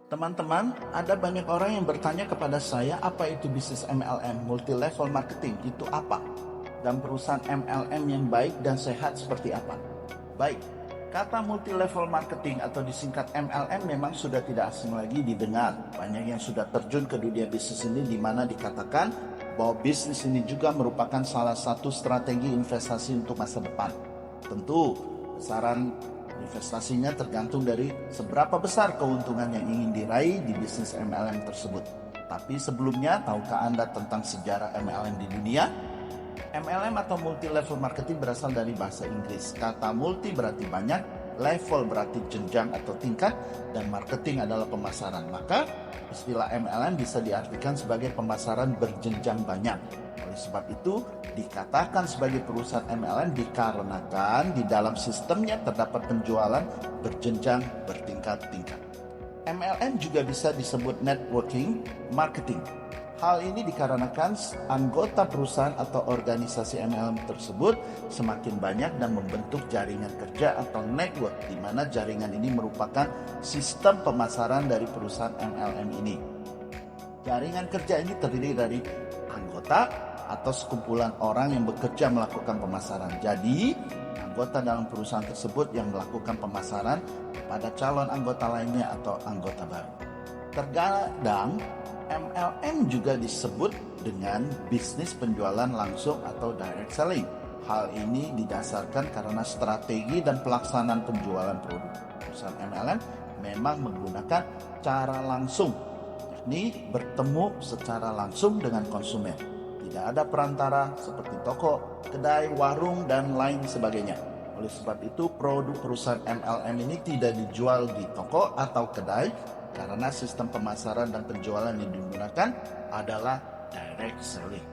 Teman-teman, ada banyak orang yang bertanya kepada saya apa itu bisnis MLM, multi-level marketing, itu apa? Dan perusahaan MLM yang baik dan sehat seperti apa? Baik, kata multi-level marketing atau disingkat MLM memang sudah tidak asing lagi didengar. Banyak yang sudah terjun ke dunia bisnis ini di mana dikatakan bahwa bisnis ini juga merupakan salah satu strategi investasi untuk masa depan. Tentu, besaran investasinya tergantung dari seberapa besar keuntungan yang ingin diraih di bisnis MLM tersebut. Tapi sebelumnya, tahukah Anda tentang sejarah MLM di dunia? MLM atau multi level marketing berasal dari bahasa Inggris. Kata multi berarti banyak, level berarti jenjang atau tingkat, dan marketing adalah pemasaran. Maka istilah MLM bisa diartikan sebagai pemasaran berjenjang banyak. Oleh sebab itu, dikatakan sebagai perusahaan MLM dikarenakan di dalam sistemnya terdapat penjualan berjenjang bertingkat-tingkat. MLM juga bisa disebut networking marketing. Hal ini dikarenakan anggota perusahaan atau organisasi MLM tersebut semakin banyak dan membentuk jaringan kerja atau network, di mana jaringan ini merupakan sistem pemasaran dari perusahaan MLM ini. Jaringan kerja ini terdiri dari anggota atau sekumpulan orang yang bekerja melakukan pemasaran. Jadi, anggota dalam perusahaan tersebut yang melakukan pemasaran pada calon anggota lainnya atau anggota baru. Terkadang MLM juga disebut dengan bisnis penjualan langsung atau direct selling. Hal ini didasarkan karena strategi dan pelaksanaan penjualan produk perusahaan MLM memang menggunakan cara langsung, yakni bertemu secara langsung dengan konsumen. Tidak ada perantara seperti toko, kedai, warung, dan lain sebagainya. Oleh sebab itu, produk perusahaan MLM ini tidak dijual di toko atau kedai karena sistem pemasaran dan penjualan yang digunakan adalah direct selling.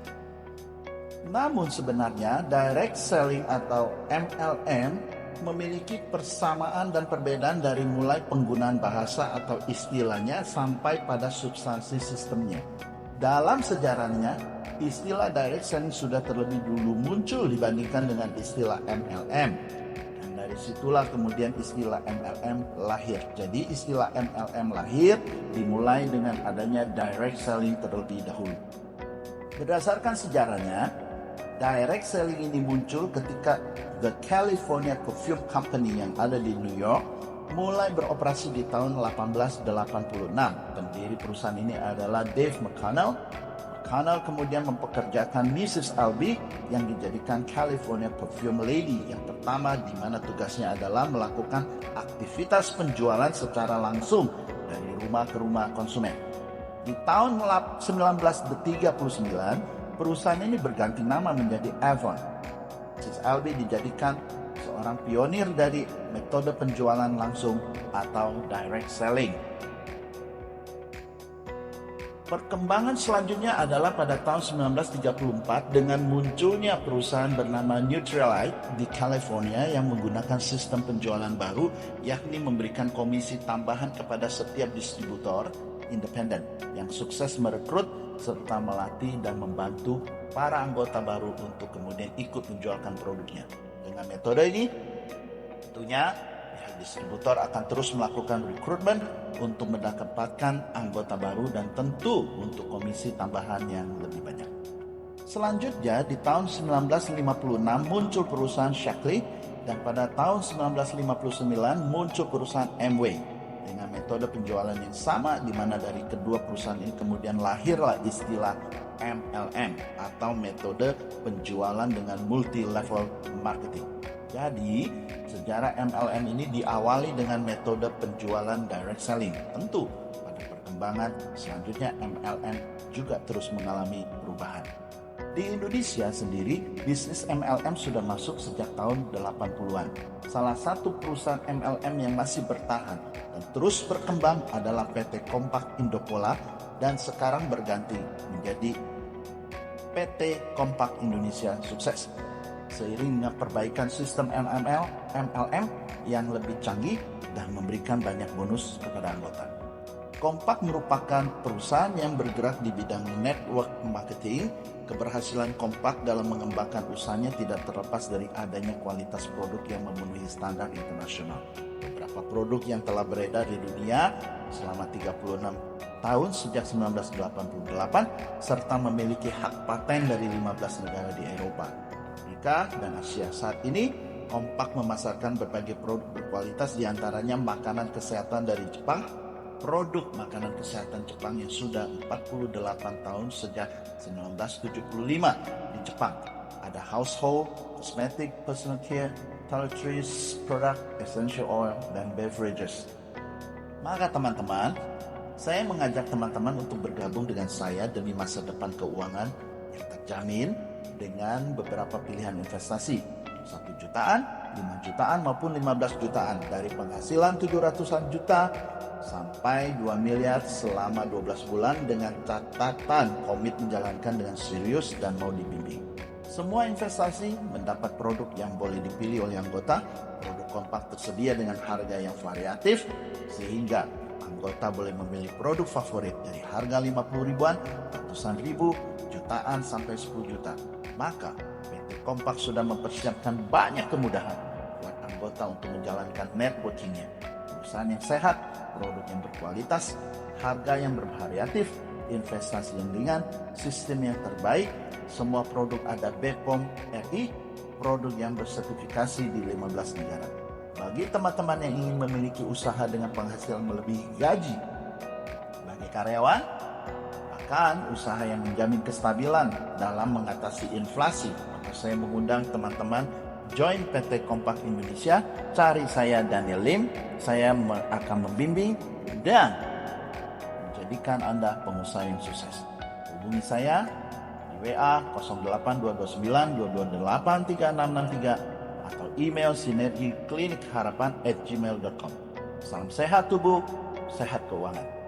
Namun sebenarnya direct selling atau MLM memiliki persamaan dan perbedaan dari mulai penggunaan bahasa atau istilahnya sampai pada substansi sistemnya. Dalam sejarahnya, istilah direct selling sudah terlebih dulu muncul dibandingkan dengan istilah MLM. Dari situlah kemudian istilah MLM lahir. Jadi istilah MLM lahir dimulai dengan adanya direct selling terlebih dahulu. Berdasarkan sejarahnya, direct selling ini muncul ketika The California Perfume Company yang ada di New York mulai beroperasi di tahun 1886. Pendiri perusahaan ini adalah Dave McConnell. McConnell kemudian mempekerjakan Mrs. Albee yang dijadikan California Perfume Lady yang pertama, di mana tugasnya adalah melakukan aktivitas penjualan secara langsung dari rumah ke rumah konsumen. Di tahun 1939, perusahaan ini berganti nama menjadi Avon. Mrs. Albee dijadikan seorang pionir dari metode penjualan langsung atau direct selling. Perkembangan selanjutnya adalah pada tahun 1934 dengan munculnya perusahaan bernama Nutrilite di California yang menggunakan sistem penjualan baru, yakni memberikan komisi tambahan kepada setiap distributor independen yang sukses merekrut serta melatih dan membantu para anggota baru untuk kemudian ikut menjualkan produknya. Dengan metode ini, tentunya distributor akan terus melakukan rekrutmen untuk mendapatkan anggota baru dan tentu untuk komisi tambahan yang lebih banyak. Selanjutnya di tahun 1956 muncul perusahaan Shaklee dan pada tahun 1959 muncul perusahaan Amway dengan metode penjualan yang sama, di mana dari kedua perusahaan ini kemudian lahirlah istilah MLM atau metode penjualan dengan multi level marketing. Jadi, sejarah MLM ini diawali dengan metode penjualan direct selling. Tentu, pada perkembangan selanjutnya MLM juga terus mengalami perubahan. Di Indonesia sendiri, bisnis MLM sudah masuk sejak tahun 80-an. Salah satu perusahaan MLM yang masih bertahan dan terus berkembang adalah PT Kompak Indopola dan sekarang berganti menjadi PT Kompak Indonesia Sukses. Seiring dengan perbaikan sistem MLM yang lebih canggih dan memberikan banyak bonus kepada anggota. Kompak merupakan perusahaan yang bergerak di bidang network marketing. Keberhasilan Kompak dalam mengembangkan usahanya tidak terlepas dari adanya kualitas produk yang memenuhi standar internasional. Beberapa produk yang telah beredar di dunia selama 36 tahun sejak 1988 serta memiliki hak paten dari 15 negara di Eropa, Amerika, dan Asia. Saat ini Kompak memasarkan berbagai produk berkualitas, diantaranya makanan kesehatan dari Jepang, produk makanan kesehatan Jepang yang sudah 48 tahun sejak 1975 di Jepang. Ada household, cosmetic, personal care, toiletries, product, essential oil, dan beverages. Maka teman-teman, saya mengajak teman-teman untuk bergabung dengan saya demi masa depan keuangan yang terjamin dengan beberapa pilihan investasi. 1 jutaan, 5 jutaan maupun 15 jutaan, dari penghasilan 700-an juta sampai 2 miliar selama 12 bulan dengan catatan komit menjalankan dengan serius dan mau dibimbing. Semua investasi mendapat produk yang boleh dipilih oleh anggota. Produk Kompak tersedia dengan harga yang variatif sehingga anggota boleh memilih produk favorit dari harga 50 ribuan, ratusan ribu, jutaan sampai 10 juta. Maka PT Kompak sudah mempersiapkan banyak kemudahan buat anggota untuk menjalankan networkingnya. Perusahaan yang sehat, produk yang berkualitas, harga yang bervariatif, investasi yang ringan, sistem yang terbaik, semua produk ada BPOM RI, produk yang bersertifikasi di 15 negara. Bagi teman-teman yang ingin memiliki usaha dengan penghasilan melebihi gaji, bagi karyawan, bahkan usaha yang menjamin kestabilan dalam mengatasi inflasi, maka saya mengundang teman-teman join PT Kompak Indonesia. Cari saya Daniel Lim, saya akan membimbing dan menjadikan Anda pengusaha yang sukses. Hubungi saya di WA 08229 228 3663 atau email sinergiklinik@gmail.com. Salam sehat tubuh, sehat keuangan.